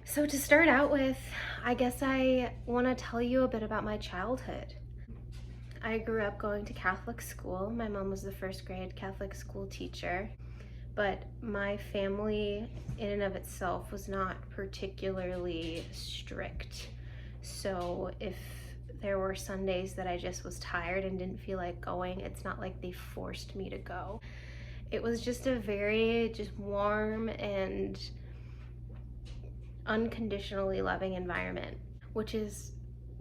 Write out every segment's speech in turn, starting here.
So to start out with, I guess I want to tell you a bit about my childhood. I grew up going to Catholic school. My mom was the first grade Catholic school teacher, but my family in and of itself was not particularly strict. So if there were Sundays that I just was tired and didn't feel like going, it's not like they forced me to go. It was just a very warm and unconditionally loving environment, which is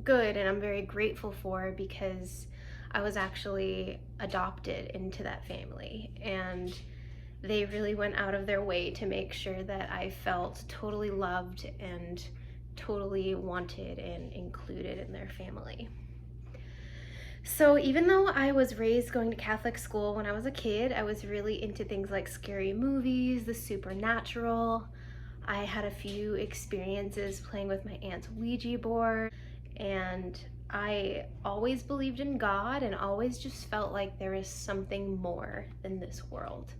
good and I'm very grateful for, because I was actually adopted into that family and they really went out of their way to make sure that I felt totally loved and totally wanted and included in their family. So even though I was raised going to Catholic school, when I was a kid, I was really into things like scary movies, the supernatural. I had a few experiences playing with my aunt's Ouija board, and I always believed in God and always just felt like there is something more than this world.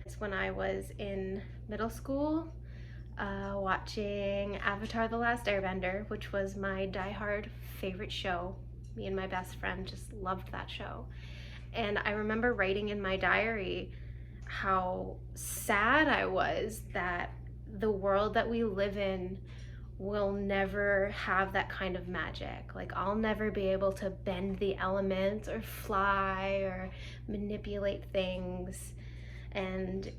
It's when I was in middle school, watching Avatar: The Last Airbender, which was my diehard favorite show. Me and my best friend just loved that show. And I remember writing in my diary how sad I was that the world that we live in will never have that kind of magic. Like, I'll never be able to bend the elements or fly or manipulate things. And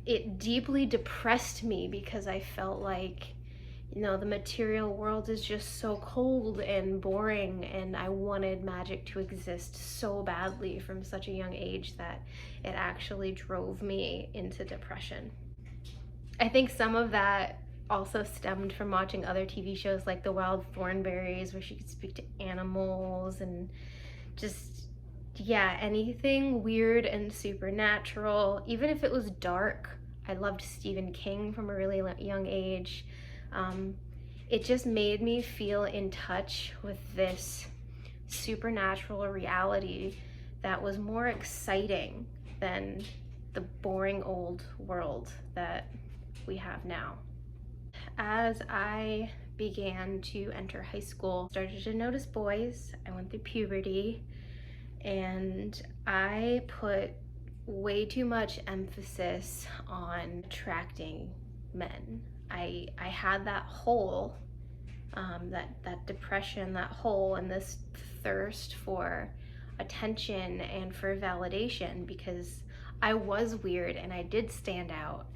it deeply depressed me because I felt like, the material world is just so cold and boring, and I wanted magic to exist so badly from such a young age that it actually drove me into depression. I think some of that also stemmed from watching other TV shows like The Wild Thornberrys, where she could speak to animals, and just, anything weird and supernatural. Even if it was dark, I loved Stephen King from a really young age. It just made me feel in touch with this supernatural reality that was more exciting than the boring old world that we have now. As I began to enter high school, I started to notice boys. I went through puberty, and I put way too much emphasis on attracting men. I had that hole, that depression, that hole, and this thirst for attention and for validation, because I was weird and I did stand out.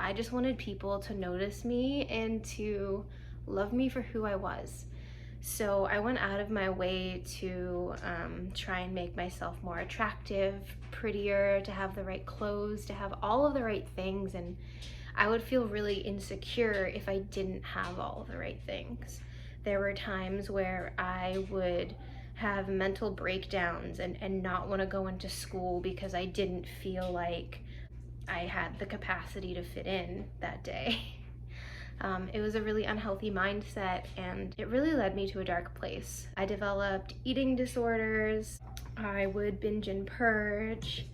I just wanted people to notice me and to love me for who I was. So I went out of my way to try and make myself more attractive, prettier, to have the right clothes, to have all of the right things. And I would feel really insecure if I didn't have all of the right things. There were times where I would have mental breakdowns and not want to go into school because I didn't feel like I had the capacity to fit in that day. It was a really unhealthy mindset, and it really led me to a dark place. I developed eating disorders. I would binge and purge,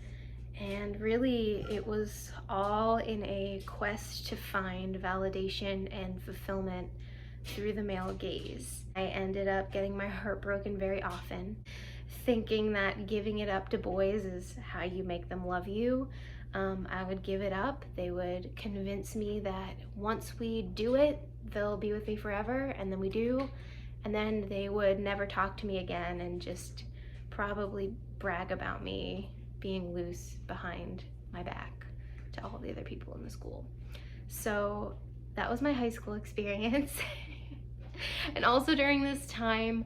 and really it was all in a quest to find validation and fulfillment through the male gaze. I ended up getting my heart broken very often, thinking that giving it up to boys is how you make them love you. I would give it up. They would convince me that once we do it, they'll be with me forever, and then we do, and then they would never talk to me again and just probably brag about me being loose behind my back to all the other people in the school. So that was my high school experience. And also during this time,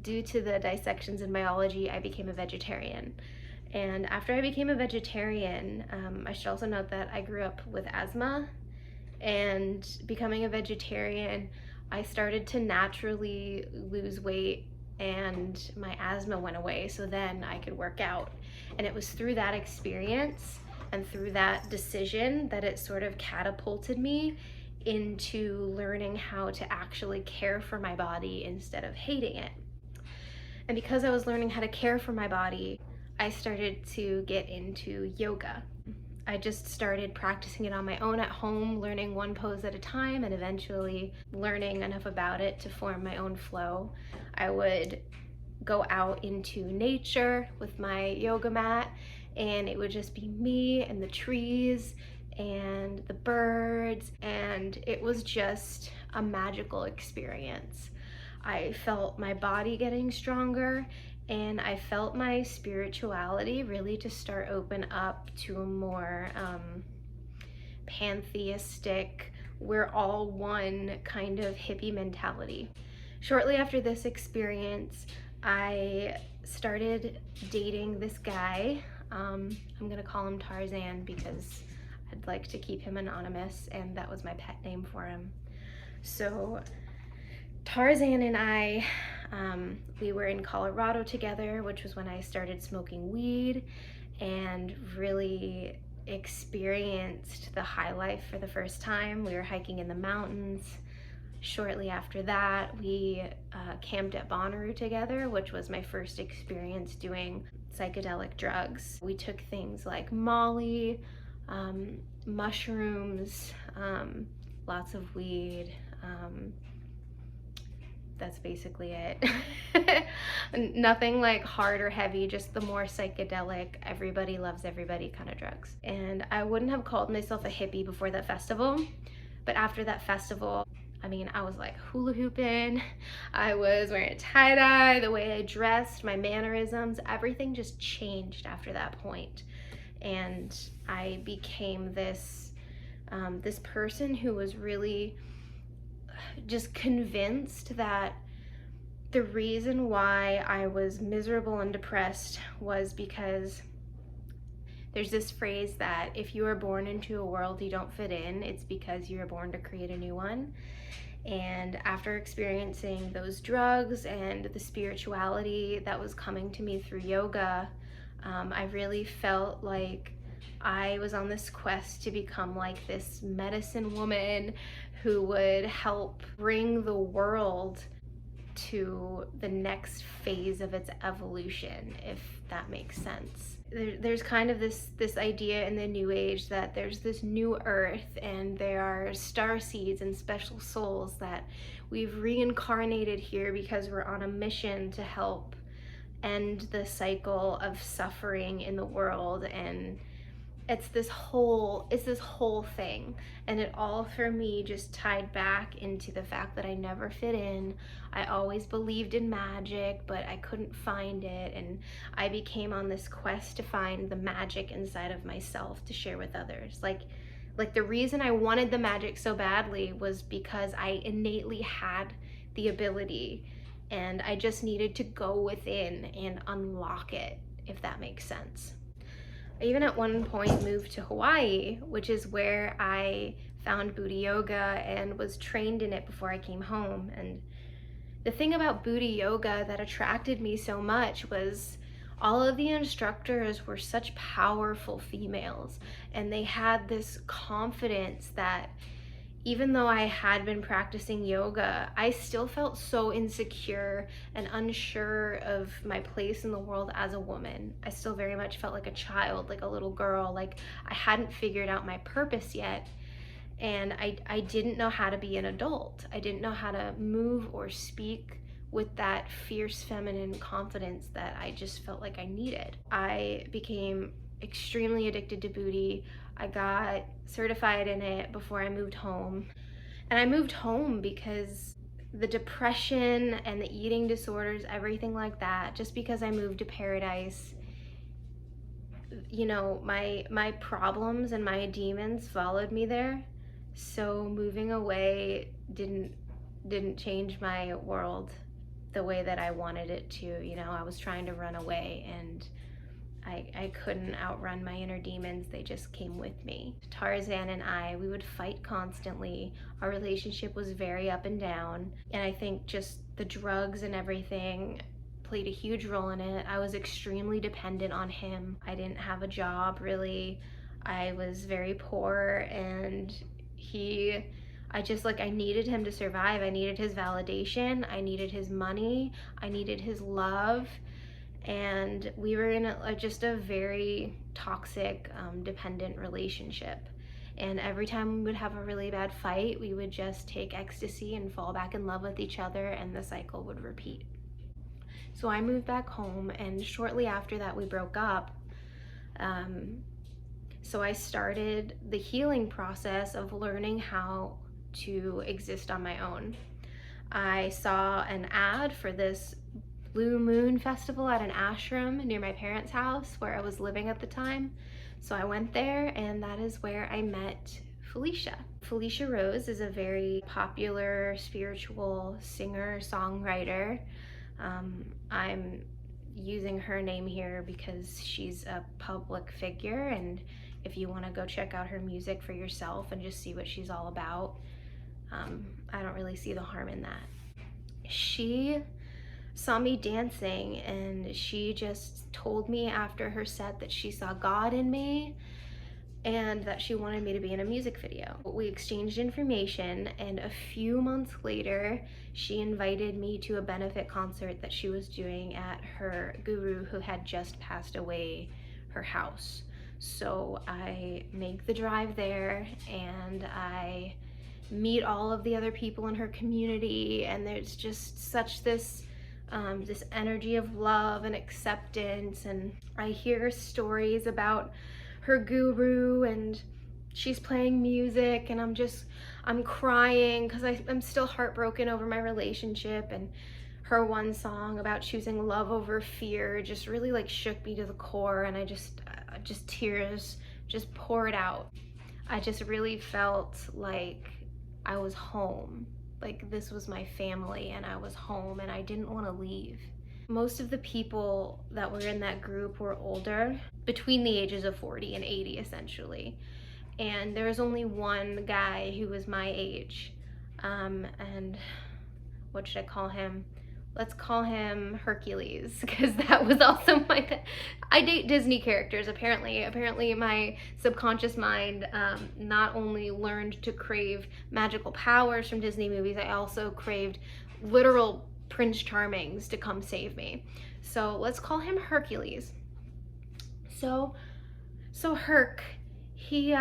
due to the dissections in biology, I became a vegetarian. And after I became a vegetarian, I should also note that I grew up with asthma, and becoming a vegetarian, I started to naturally lose weight and my asthma went away, so then I could work out. And it was through that experience and through that decision that it sort of catapulted me into learning how to actually care for my body instead of hating it. And because I was learning how to care for my body, I started to get into yoga. I just started practicing it on my own at home, learning one pose at a time, and eventually learning enough about it to form my own flow. I would go out into nature with my yoga mat, and it would just be me and the trees and the birds, and it was just a magical experience. I felt my body getting stronger, and I felt my spirituality really to start open up to a more pantheistic, we're all one kind of hippie mentality. Shortly after this experience, I started dating this guy. I'm gonna call him Tarzan because I'd like to keep him anonymous, and that was my pet name for him. So Tarzan and I, we were in Colorado together, which was when I started smoking weed and really experienced the high life for the first time. We were hiking in the mountains. Shortly after that, we camped at Bonnaroo together, which was my first experience doing psychedelic drugs. We took things like Molly, mushrooms, lots of weed. That's basically it. Nothing like hard or heavy, just the more psychedelic, everybody loves everybody kind of drugs. And I wouldn't have called myself a hippie before that festival, but after that festival, I mean, I was like hula hooping, I was wearing a tie-dye, the way I dressed, my mannerisms, everything just changed after that point. And I became this person who was really just convinced that the reason why I was miserable and depressed was because there's this phrase that if you are born into a world you don't fit in, it's because you were born to create a new one. And after experiencing those drugs and the spirituality that was coming to me through yoga, I really felt like I was on this quest to become like this medicine woman who would help bring the world to the next phase of its evolution, if that makes sense. There's kind of this idea in the New Age that there's this new earth and there are star seeds and special souls that we've reincarnated here because we're on a mission to help end the cycle of suffering in the world. And it's this whole thing, and it all for me just tied back into the fact that I never fit in. I always believed in magic, but I couldn't find it, and I became on this quest to find the magic inside of myself to share with others. Like the reason I wanted the magic so badly was because I innately had the ability, and I just needed to go within and unlock it, if that makes sense. I even at one point moved to Hawaii, which is where I found Buddha yoga and was trained in it before I came home. And the thing about Buddha yoga that attracted me so much was all of the instructors were such powerful females, and they had this confidence that even though I had been practicing yoga, I still felt so insecure and unsure of my place in the world as a woman. I still very much felt like a child, like a little girl, like I hadn't figured out my purpose yet. And I didn't know how to be an adult. I didn't know how to move or speak with that fierce feminine confidence that I just felt like I needed. I became extremely addicted to booty. I got certified in it before I moved home. And I moved home because the depression and the eating disorders, everything like that, just because I moved to paradise, you know, my problems and my demons followed me there. So moving away didn't change my world the way that I wanted it to. You know, I was trying to run away, and I couldn't outrun my inner demons. They just came with me. Tarzan and I, we would fight constantly. Our relationship was very up and down. And I think just the drugs and everything played a huge role in it. I was extremely dependent on him. I didn't have a job, really. I was very poor, and I needed him to survive. I needed his validation. I needed his money. I needed his love. and we were in just a very toxic, dependent relationship. And every time we would have a really bad fight, we would just take ecstasy and fall back in love with each other, and the cycle would repeat. So I moved back home, and shortly after that we broke up. So I started the healing process of learning how to exist on my own. I saw an ad for this Blue Moon Festival at an ashram near my parents' house where I was living at the time. So I went there, and that is where I met Felicia. Felicia Rose is a very popular spiritual singer-songwriter. I'm using her name here because she's a public figure, and if you want to go check out her music for yourself and just see what she's all about, I don't really see the harm in that. She saw me dancing, and she just told me after her set that she saw God in me and that she wanted me to be in a music video. We exchanged information, and a few months later, she invited me to a benefit concert that she was doing at her guru, who had just passed away, her house. So I make the drive there, and I meet all of the other people in her community, and there's just such this energy of love and acceptance, and I hear stories about her guru, and she's playing music, and I'm crying because I'm still heartbroken over my relationship, and her one song about choosing love over fear just really like shook me to the core, and I just tears just poured out. I just really felt like I was home. Like this was my family, and I was home, and I didn't want to leave. Most of the people that were in that group were older, between the ages of 40 and 80 essentially. And there was only one guy who was my age. And what should I call him? Let's call him Hercules, because that was also I date Disney characters, apparently. Apparently my subconscious mind not only learned to crave magical powers from Disney movies, I also craved literal Prince Charmings to come save me. So let's call him Hercules. So Herc, he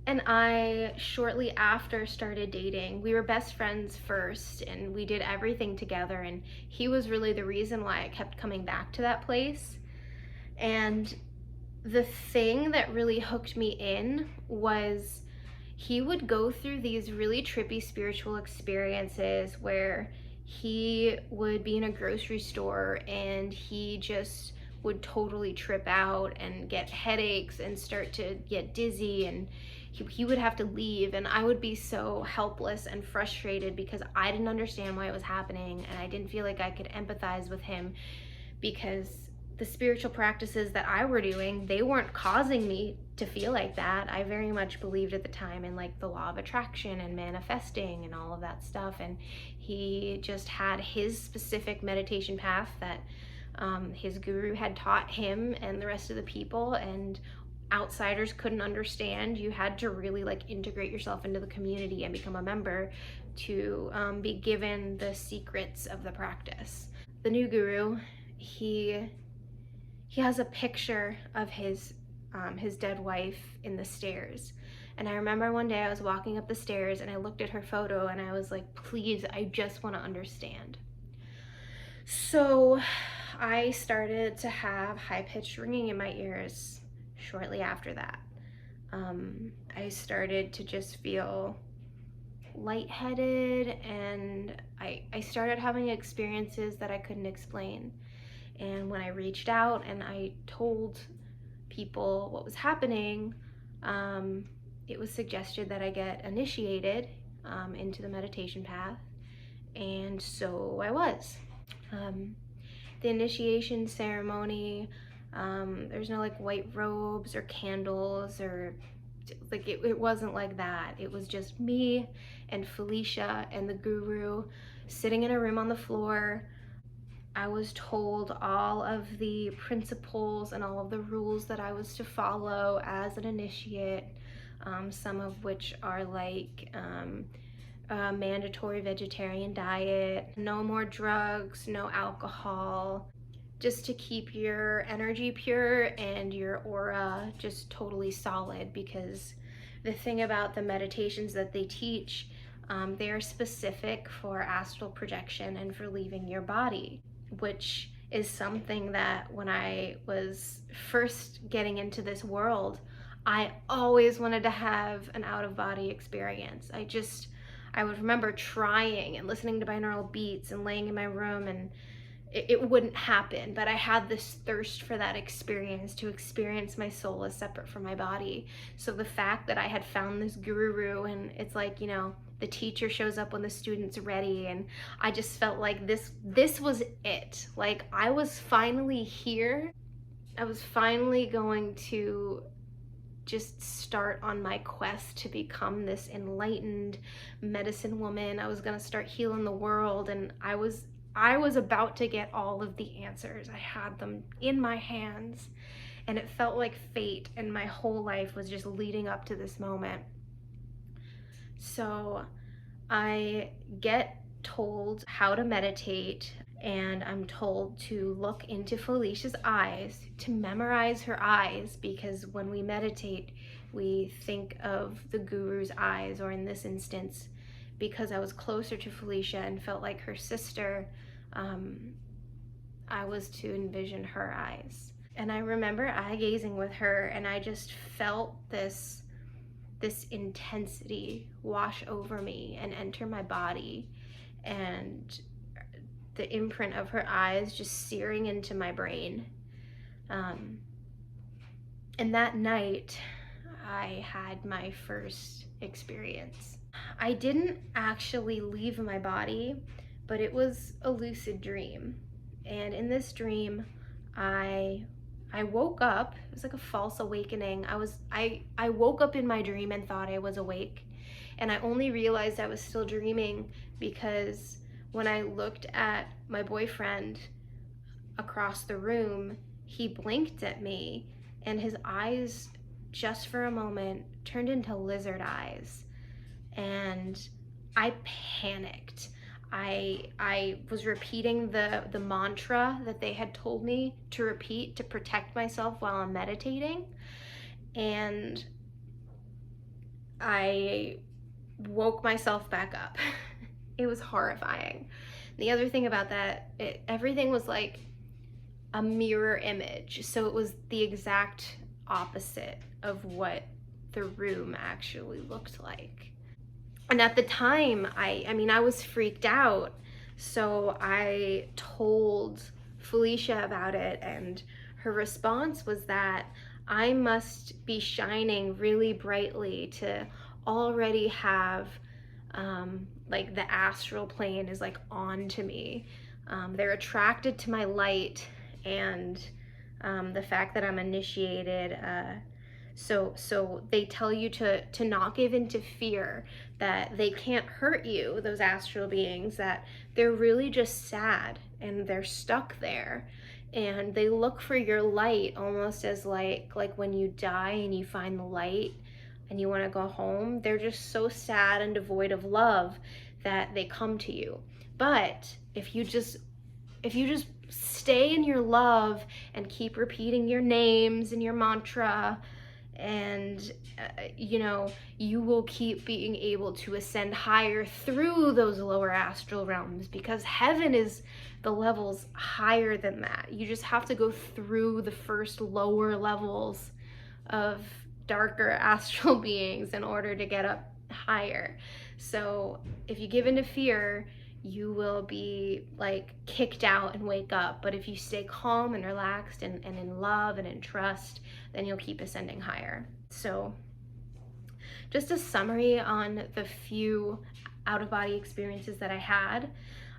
and I shortly after started dating. We were best friends first, and we did everything together, and he was really the reason why I kept coming back to that place. And the thing that really hooked me in was he would go through these really trippy spiritual experiences where he would be in a grocery store, and he just would totally trip out and get headaches and start to get dizzy, and he would have to leave, and I would be so helpless and frustrated because I didn't understand why it was happening, and I didn't feel like I could empathize with him because the spiritual practices that I were doing, they weren't causing me to feel like that. I very much believed at the time in like the law of attraction and manifesting and all of that stuff, and he just had his specific meditation path that his guru had taught him and the rest of the people, and outsiders couldn't understand. You had to really like integrate yourself into the community and become a member to be given the secrets of the practice. The new guru, he has a picture of his dead wife in the stairs. And I remember one day I was walking up the stairs, and I looked at her photo, and I was like, please, I just want to understand. So I started to have high-pitched ringing in my ears shortly after that. I started to just feel lightheaded, and I started having experiences that I couldn't explain. And when I reached out and I told people what was happening, it was suggested that I get initiated into the meditation path, and so I was. The initiation ceremony, there's no like white robes or candles, or like it wasn't like that. It was just me and Felicia and the guru sitting in a room on the floor. I was told all of the principles and all of the rules that I was to follow as an initiate, some of which are like a mandatory vegetarian diet, no more drugs, no alcohol, just to keep your energy pure and your aura just totally solid. Because the thing about the meditations that they teach, they are specific for astral projection and for leaving your body, which is something that when I was first getting into this world, I always wanted to have an out-of-body experience. I would remember trying and listening to binaural beats and laying in my room, and it wouldn't happen. But I had this thirst for that experience, to experience my soul as separate from my body. So the fact that I had found this guru, and it's like, you know, the teacher shows up when the student's ready, and I just felt like this was it. Like, I was finally here. I was finally going to just start on my quest to become this enlightened medicine woman. I was going to start healing the world, and I was about to get all of the answers. I had them in my hands, and it felt like fate, and my whole life was just leading up to this moment. So I get told how to meditate, and I'm told to look into Felicia's eyes, to memorize her eyes, because when we meditate, we think of the guru's eyes, or in this instance, because I was closer to Felicia and felt like her sister, I was to envision her eyes. And I remember eye gazing with her, and I just felt this intensity wash over me and enter my body, and the imprint of her eyes just searing into my brain. And that night, I had my first experience. I didn't actually leave my body, but it was a lucid dream. And in this dream, I woke up. It was like a false awakening. I woke up in my dream and thought I was awake. And I only realized I was still dreaming because when I looked at my boyfriend across the room, he blinked at me, and his eyes, just for a moment, turned into lizard eyes. And I panicked. I was repeating the mantra that they had told me to repeat to protect myself while I'm meditating, and I woke myself back up. It was horrifying. The other thing about that, everything was like a mirror image, so it was the exact opposite of what the room actually looked like. And at the time, I was freaked out, so I told Felicia about it, and her response was that I must be shining really brightly to already have, like, the astral plane is like on to me. They're attracted to my light, and the fact that I'm initiated, so they tell you to not give into fear, that they can't hurt you, those astral beings, that they're really just sad and they're stuck there, and they look for your light, almost as like when you die and you find the light and you want to go home. They're just so sad and devoid of love that they come to you. But if you just stay in your love and keep repeating your names and your mantra, and you will keep being able to ascend higher through those lower astral realms, because heaven is the levels higher than that. You just have to go through the first lower levels of darker astral beings in order to get up higher. So if you give into fear, you will be like kicked out and wake up. But if you stay calm and relaxed and in love and in trust, then you'll keep ascending higher. So just a summary on the few out-of-body experiences that I had.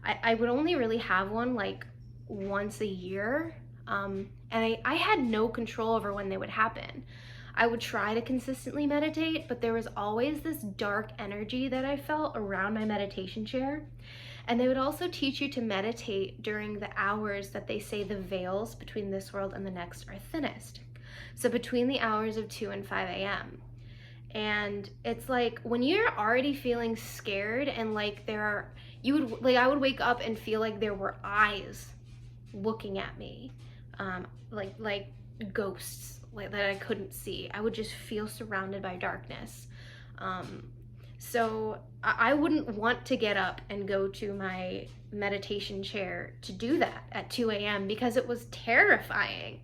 I would only really have one like once a year, and I had no control over when they would happen. I would try to consistently meditate, but there was always this dark energy that I felt around my meditation chair. And they would also teach you to meditate during the hours that they say the veils between this world and the next are thinnest. So between the hours of 2 and 5 a.m. And it's like when you're already feeling scared and like I would wake up and feel like there were eyes looking at me, like ghosts, like that I couldn't see. I would just feel surrounded by darkness. So I wouldn't want to get up and go to my meditation chair to do that at 2 a.m. because it was terrifying.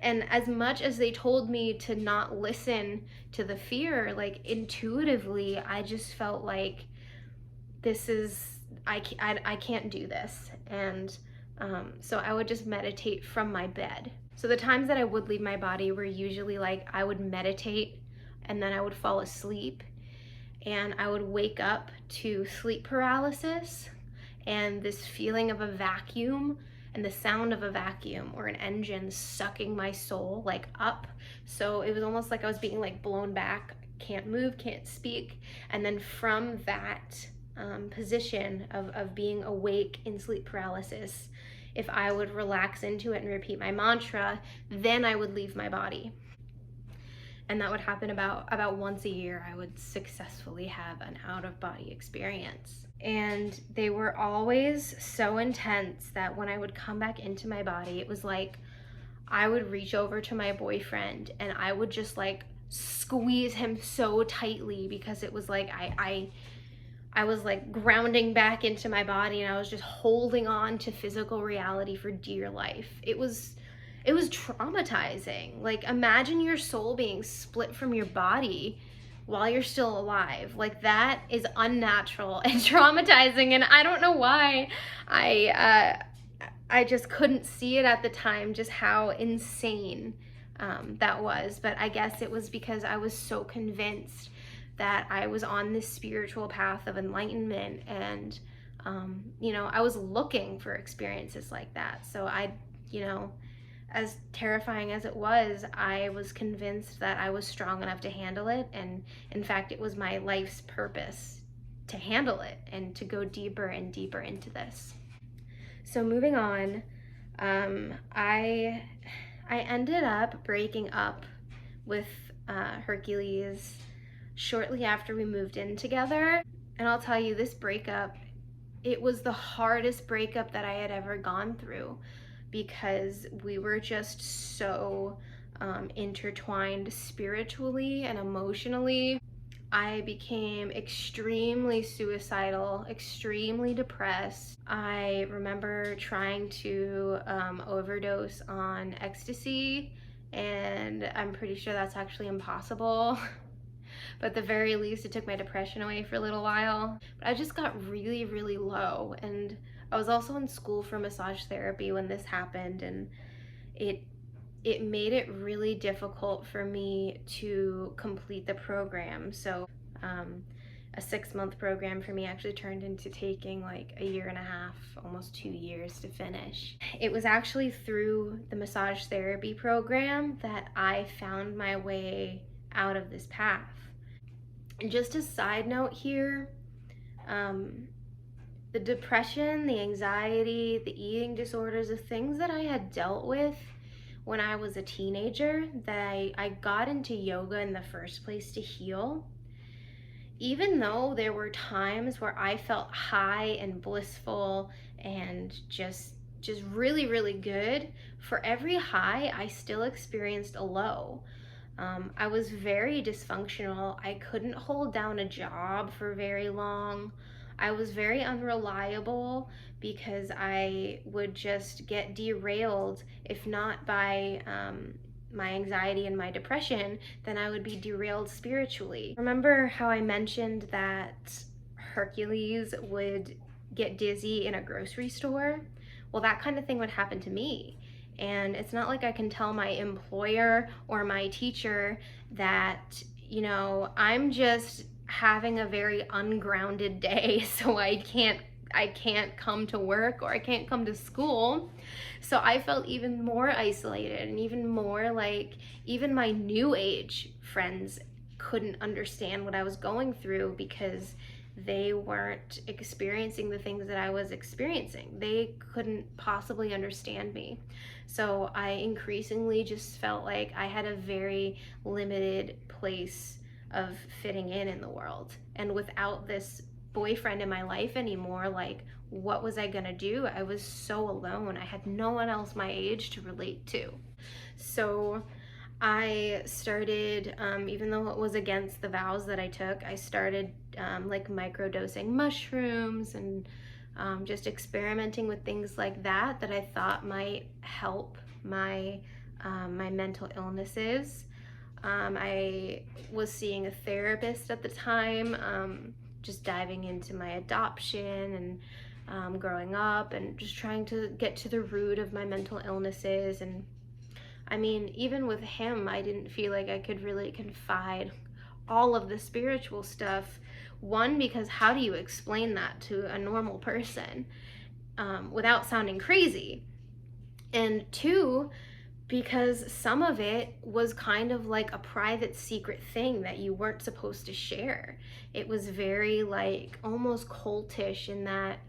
And as much as they told me to not listen to the fear, like intuitively, I just felt like I can't do this. And so I would just meditate from my bed. So the times that I would leave my body were usually like I would meditate and then I would fall asleep and I would wake up to sleep paralysis and this feeling of a vacuum and the sound of a vacuum or an engine sucking my soul like up. So it was almost like I was being like blown back, can't move, can't speak. And then from that position of being awake in sleep paralysis, if I would relax into it and repeat my mantra, then I would leave my body. And that would happen about once a year. I would successfully have an out-of-body experience. And they were always so intense that when I would come back into my body, it was like I would reach over to my boyfriend and I would just like squeeze him so tightly because it was like I was like grounding back into my body and I was just holding on to physical reality for dear life. It was traumatizing. Like imagine your soul being split from your body while you're still alive. Like that is unnatural and traumatizing, and I don't know why I just couldn't see it at the time, just how insane that was. But I guess it was because I was so convinced that I was on this spiritual path of enlightenment, and I was looking for experiences like that. So as terrifying as it was, I was convinced that I was strong enough to handle it, and in fact, it was my life's purpose to handle it and to go deeper and deeper into this. So moving on, I ended up breaking up with Hercules shortly after we moved in together. And I'll tell you, this breakup, it was the hardest breakup that I had ever gone through because we were just so intertwined spiritually and emotionally. I became extremely suicidal, extremely depressed. I remember trying to overdose on ecstasy, and I'm pretty sure that's actually impossible. But at the very least, it took my depression away for a little while. But I just got really, really low. And I was also in school for massage therapy when this happened, and it made it really difficult for me to complete the program. So a 6-month program for me actually turned into taking like a year and a half, almost 2 years to finish. It was actually through the massage therapy program that I found my way out of this path. And just a side note here, the depression, the anxiety, the eating disorders, the things that I had dealt with when I was a teenager, that I got into yoga in the first place to heal. Even though there were times where I felt high and blissful and just really, really good, for every high, I still experienced a low. I was very dysfunctional. I couldn't hold down a job for very long. I was very unreliable because I would just get derailed, if not by my anxiety and my depression, then I would be derailed spiritually. Remember how I mentioned that Hercules would get dizzy in a grocery store? Well, that kind of thing would happen to me. And it's not like I can tell my employer or my teacher that, I'm just having a very ungrounded day, so I can't come to work or I can't come to school. So I felt even more isolated, and even more like even my new age friends couldn't understand what I was going through because they weren't experiencing the things that I was experiencing. They couldn't possibly understand me. So I increasingly just felt like I had a very limited place of fitting in the world. And without this boyfriend in my life anymore, like, what was I gonna do? I was so alone. I had no one else my age to relate to. So I started, even though it was against the vows that I took, I started like microdosing mushrooms and just experimenting with things like that that I thought might help my mental illnesses. I was seeing a therapist at the time, just diving into my adoption and growing up and just trying to get to the root of my mental illnesses. And I mean, even with him, I didn't feel like I could really confide all of the spiritual stuff. One, because how do you explain that to a normal person without sounding crazy? And two, because some of it was kind of like a private secret thing that you weren't supposed to share. It was very like almost cultish in that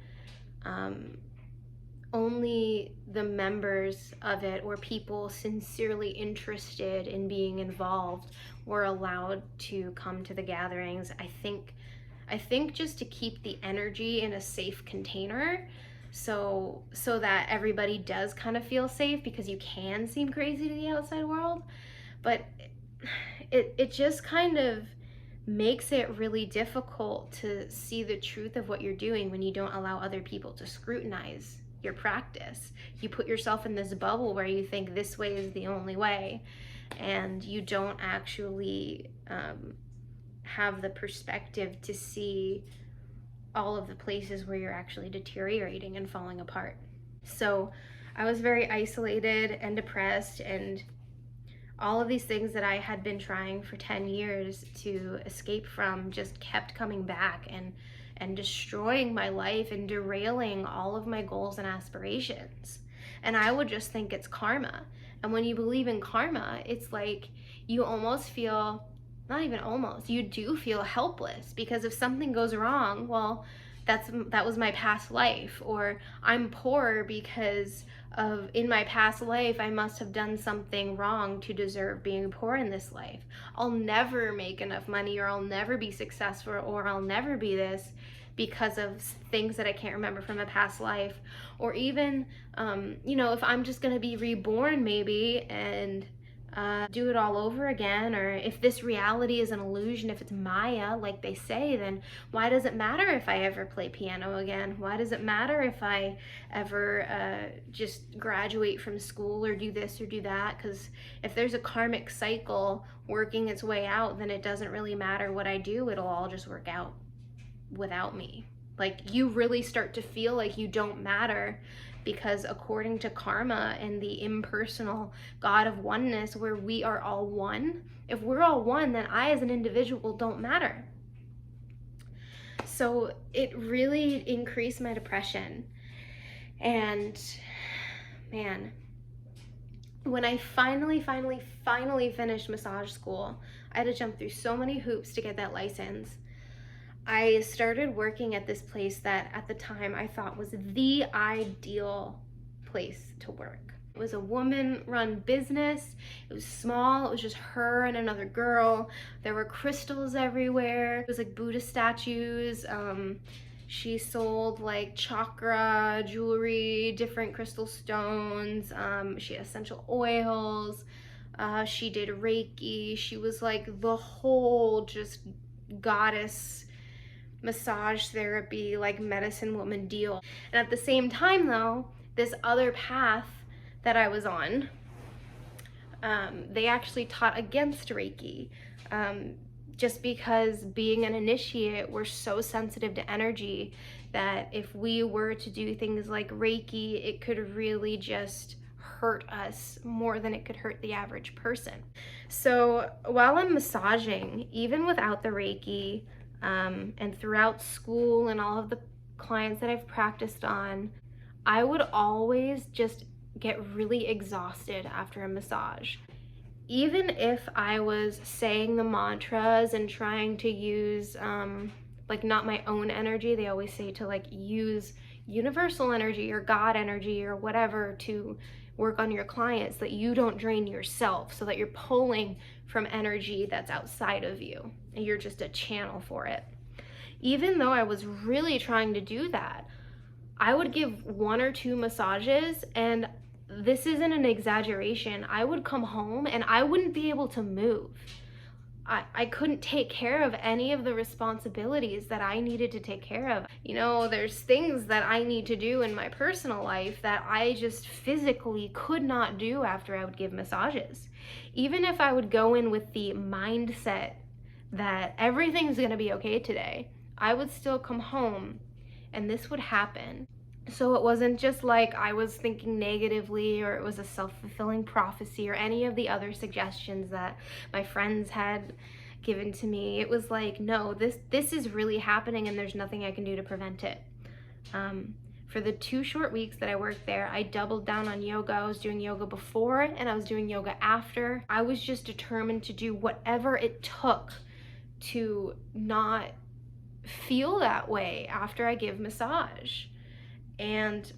only the members of it or people sincerely interested in being involved were allowed to come to the gatherings. I think just to keep the energy in a safe container, so that everybody does kind of feel safe, because you can seem crazy to the outside world, but it just kind of makes it really difficult to see the truth of what you're doing when you don't allow other people to scrutinize your practice. You put yourself in this bubble where you think this way is the only way, and you don't actually have the perspective to see all of the places where you're actually deteriorating and falling apart. So I was very isolated and depressed, and all of these things that I had been trying for 10 years to escape from just kept coming back and destroying my life and derailing all of my goals and aspirations. And I would just think it's karma. And when you believe in karma, it's like you almost feel, not even almost, you do feel helpless, because if something goes wrong, well, that was my past life. Or I'm poor because of in my past life I must have done something wrong to deserve being poor in this life. I'll never make enough money, or I'll never be successful, or I'll never be this, because of things that I can't remember from a past life. Or even if I'm just gonna be reborn maybe and do it all over again, or if this reality is an illusion, if it's Maya, like they say, then why does it matter if I ever play piano again? Why does it matter if I ever just graduate from school or do this or do that? Because if there's a karmic cycle working its way out, then it doesn't really matter what I do. It'll all just work out without me. Like, you really start to feel like you don't matter, because according to karma and the impersonal God of oneness, where we are all one, if we're all one, then I as an individual don't matter. So it really increased my depression. And man, when I finally finished massage school, I had to jump through so many hoops to get that license. I started working at this place that at the time I thought was the ideal place to work. It was a woman-run business. It was small. It was just her and another girl. There were crystals everywhere. It was like Buddha statues. She sold like chakra jewelry, different crystal stones. She had essential oils. She did Reiki. She was like the whole just goddess massage therapy, like medicine woman deal. And at the same time though, this other path that I was on, they actually taught against Reiki, just because being an initiate, we're so sensitive to energy that if we were to do things like Reiki, it could really just hurt us more than it could hurt the average person. So while I'm massaging, even without the Reiki, and throughout school and all of the clients that I've practiced on, I would always just get really exhausted after a massage. Even if I was saying the mantras and trying to use like not my own energy, they always say to like use universal energy or God energy or whatever to work on your clients, so that you don't drain yourself, so that you're pulling from energy that's outside of you and you're just a channel for it. Even though I was really trying to do that, I would give 1 or 2 massages, and this isn't an exaggeration, I would come home and I wouldn't be able to move. I couldn't take care of any of the responsibilities that I needed to take care of. You know, there's things that I need to do in my personal life that I just physically could not do after I would give massages. Even if I would go in with the mindset that everything's gonna be okay today, I would still come home and this would happen. So it wasn't just like I was thinking negatively, or it was a self-fulfilling prophecy, or any of the other suggestions that my friends had given to me. It was like, no, this is really happening and there's nothing I can do to prevent it. For the 2 short weeks that I worked there, I doubled down on yoga. I was doing yoga before and I was doing yoga after. I was just determined to do whatever it took to not feel that way after I give massage. And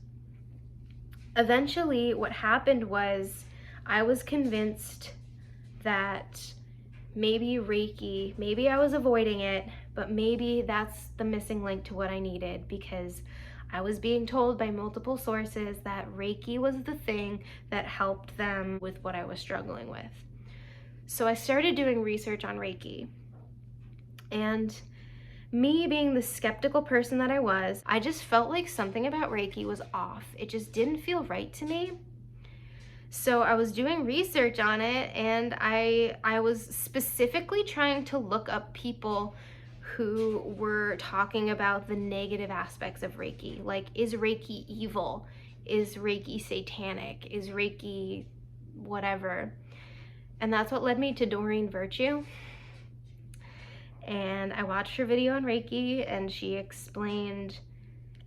eventually what happened was I was convinced that maybe Reiki, maybe I was avoiding it, but maybe that's the missing link to what I needed, because I was being told by multiple sources that Reiki was the thing that helped them with what I was struggling with. So I started doing research on Reiki, and me being the skeptical person that I was, I just felt like something about Reiki was off. It just didn't feel right to me. So I was doing research on it, and I was specifically trying to look up people who were talking about the negative aspects of Reiki. Like, is Reiki evil? Is Reiki satanic? Is Reiki whatever? And that's what led me to Doreen Virtue. And I watched her video on Reiki, and she explained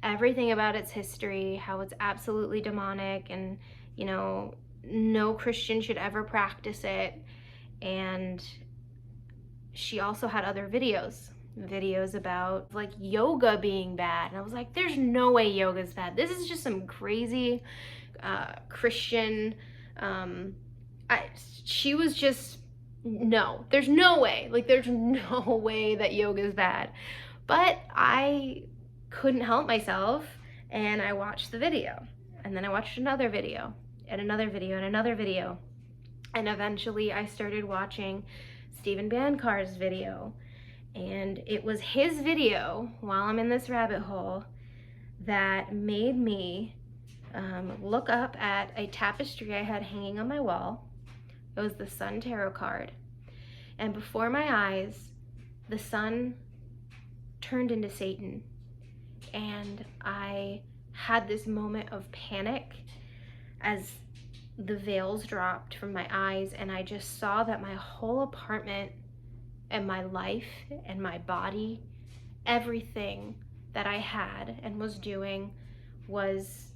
everything about its history, how it's absolutely demonic, and, you know, no Christian should ever practice it. And she also had other videos about like yoga being bad. And I was like, there's no way yoga's bad. This is just some crazy Christian, she was just, no, there's no way. Like, there's no way that yoga is bad. But I couldn't help myself, and I watched the video, and then I watched another video, and another video, and another video. And eventually I started watching Stephen Bancar's video, and it was his video, while I'm in this rabbit hole, that made me look up at a tapestry I had hanging on my wall. It was the Sun Tarot card. And before my eyes, the sun turned into Satan. And I had this moment of panic as the veils dropped from my eyes, and I just saw that my whole apartment and my life and my body, everything that I had and was doing was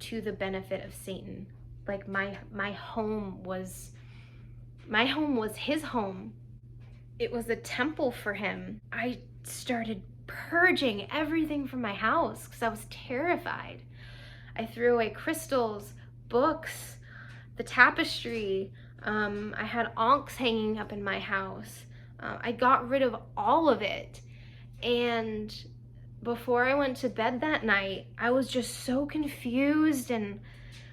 to the benefit of Satan. Like, my home was his home. It was a temple for him. I started purging everything from my house because I was terrified. I threw away crystals, books, the tapestry. I had ankhs hanging up in my house. I got rid of all of it. And before I went to bed that night, I was just so confused and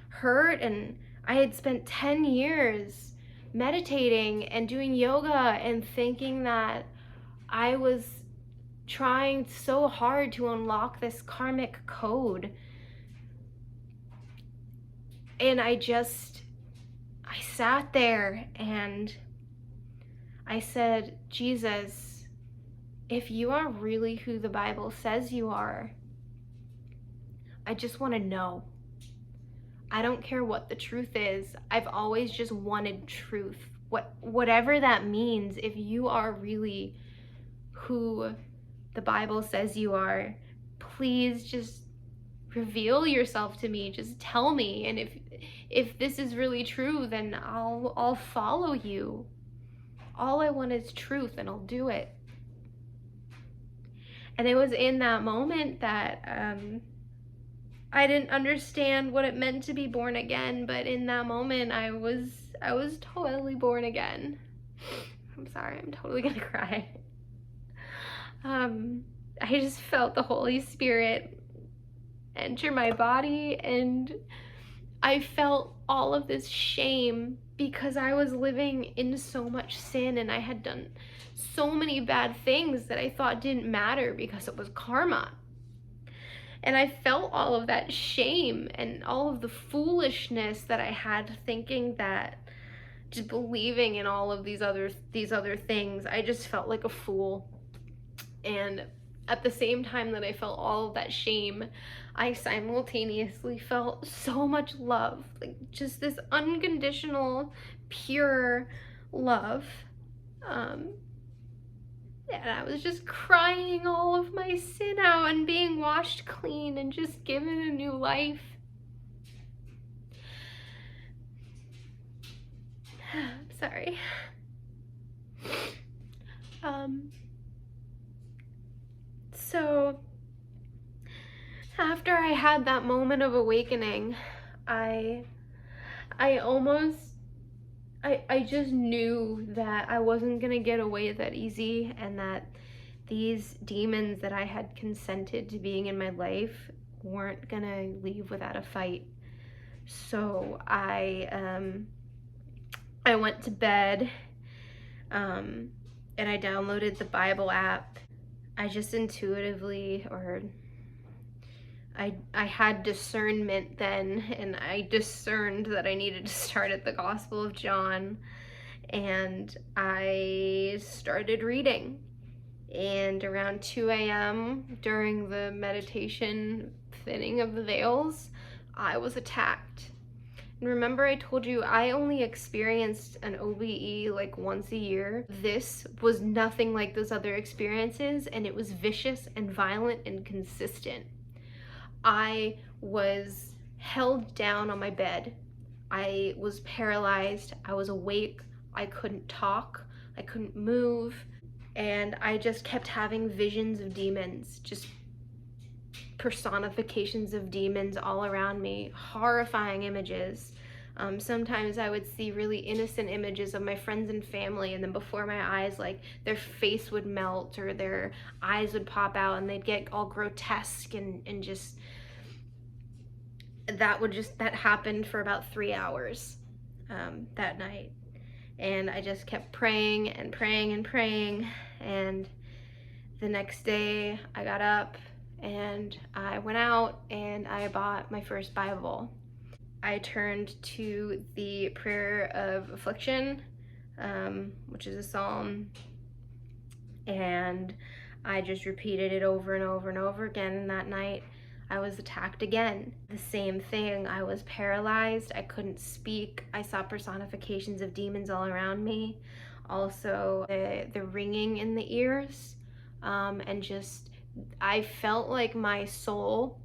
hurt, and I had spent 10 years meditating and doing yoga and thinking that I was trying so hard to unlock this karmic code. And I sat there and I said, Jesus, if you are really who the Bible says you are, I just want to know. I don't care what the truth is. I've always just wanted truth. Whatever that means, if you are really who the Bible says you are, please just reveal yourself to me. Just tell me. And if this is really true, then I'll follow you. All I want is truth, and I'll do it. And it was in that moment that I didn't understand what it meant to be born again, but in that moment I was totally born again. I'm sorry, I'm totally gonna cry. I just felt the Holy Spirit enter my body, and I felt all of this shame because I was living in so much sin, and I had done so many bad things that I thought didn't matter because it was karma. And I felt all of that shame and all of the foolishness that I had, thinking that, just believing in all of these other things. I just felt like a fool. And at the same time that I felt all of that shame, I simultaneously felt so much love, like just this unconditional, pure love. And I was just crying all of my sin out and being washed clean and just given a new life. I'm sorry. So after I had that moment of awakening, I just knew that I wasn't gonna get away that easy, and that these demons that I had consented to being in my life weren't gonna leave without a fight. So I went to bed, and I downloaded the Bible app. I just intuitively, or I had discernment then, and I discerned that I needed to start at the Gospel of John, and I started reading. And around 2 a.m. during the meditation thinning of the veils, I was attacked. And remember, I told you I only experienced an OBE like once a year. This was nothing like those other experiences, and it was vicious and violent and consistent. I was held down on my bed. I was paralyzed. I was awake. I couldn't talk. I couldn't move. And I just kept having visions of demons, just personifications of demons all around me, horrifying images. Sometimes I would see really innocent images of my friends and family, and then before my eyes, like their face would melt or their eyes would pop out and they'd get all grotesque, and just that happened for about 3 hours that night. And I just kept praying and praying and praying, and the next day I got up and I went out and I bought my first Bible. I turned to the prayer of affliction, which is a psalm, and I just repeated it over and over and over again. And that night I was attacked again. The same thing. I was paralyzed. I couldn't speak. I saw personifications of demons all around me. Also, the ringing in the ears, and just, I felt like my soul,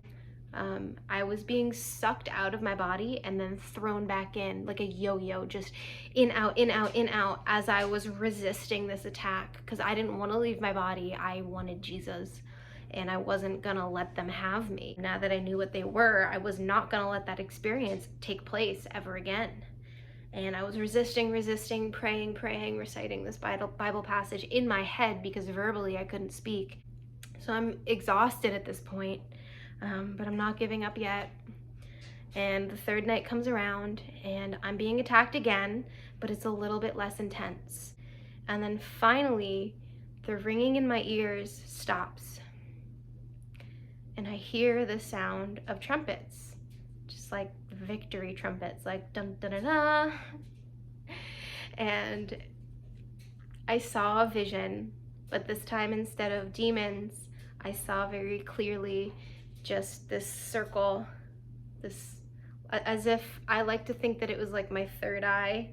I was being sucked out of my body and then thrown back in like a yo-yo, just in, out, in, out, in, out, as I was resisting this attack, because I didn't want to leave my body. I wanted Jesus, and I wasn't gonna let them have me. Now that I knew what they were, I was not gonna let that experience take place ever again. And I was resisting, praying, reciting this Bible passage in my head, because verbally I couldn't speak. So I'm exhausted at this point, but I'm not giving up yet. And the third night comes around and I'm being attacked again, but it's a little bit less intense. And then finally, the ringing in my ears stops. And I hear the sound of trumpets, just like victory trumpets, like dun dun dun dun. And I saw a vision, but this time instead of demons, I saw very clearly just this circle, this, as if, I like to think that it was like my third eye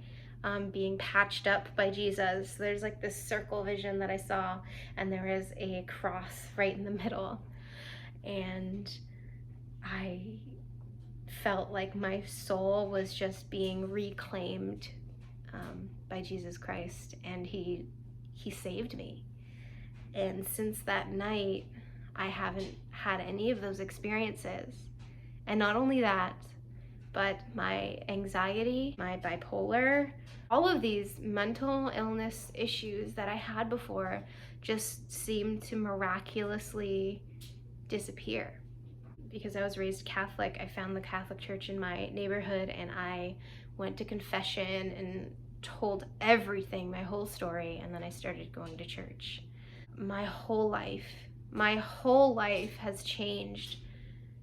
being patched up by Jesus. There's like this circle vision that I saw, and there is a cross right in the middle. And I felt like my soul was just being reclaimed by Jesus Christ, and he saved me. And since that night, I haven't had any of those experiences. And not only that, but my anxiety, my bipolar, all of these mental illness issues that I had before just seemed to miraculously disappear. Because I was raised Catholic, I found the Catholic Church in my neighborhood, and I went to confession and told everything, my whole story, and then I started going to church. My whole life has changed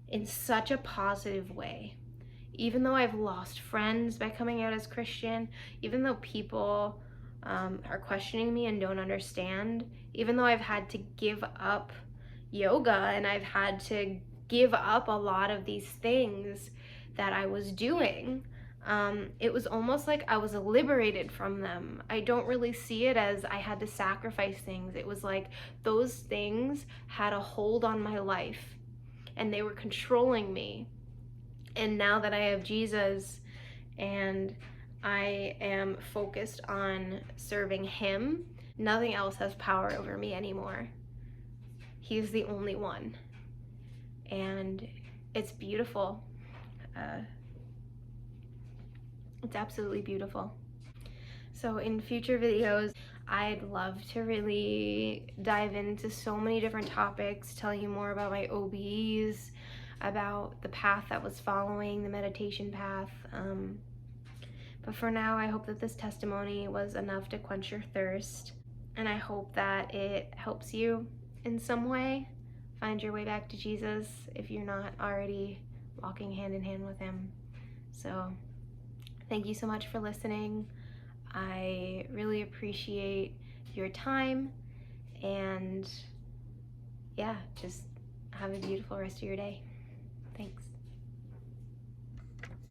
in such a positive way. Even though I've lost friends by coming out as Christian, even though people are questioning me and don't understand, even though I've had to give up yoga and I've had to give up a lot of these things that I was doing, it was almost like I was liberated from them. I don't really see it as I had to sacrifice things. It was like those things had a hold on my life and they were controlling me. And now that I have Jesus and I am focused on serving Him, nothing else has power over me anymore. He's the only one. And it's beautiful. It's absolutely beautiful. So in future videos, I'd love to really dive into so many different topics, tell you more about my OBs, about the path that was following, the meditation path. But for now, I hope that this testimony was enough to quench your thirst. And I hope that it helps you in some way find your way back to Jesus if you're not already walking hand in hand with Him. So thank you so much for listening. I really appreciate your time, and yeah, just have a beautiful rest of your day. Thanks.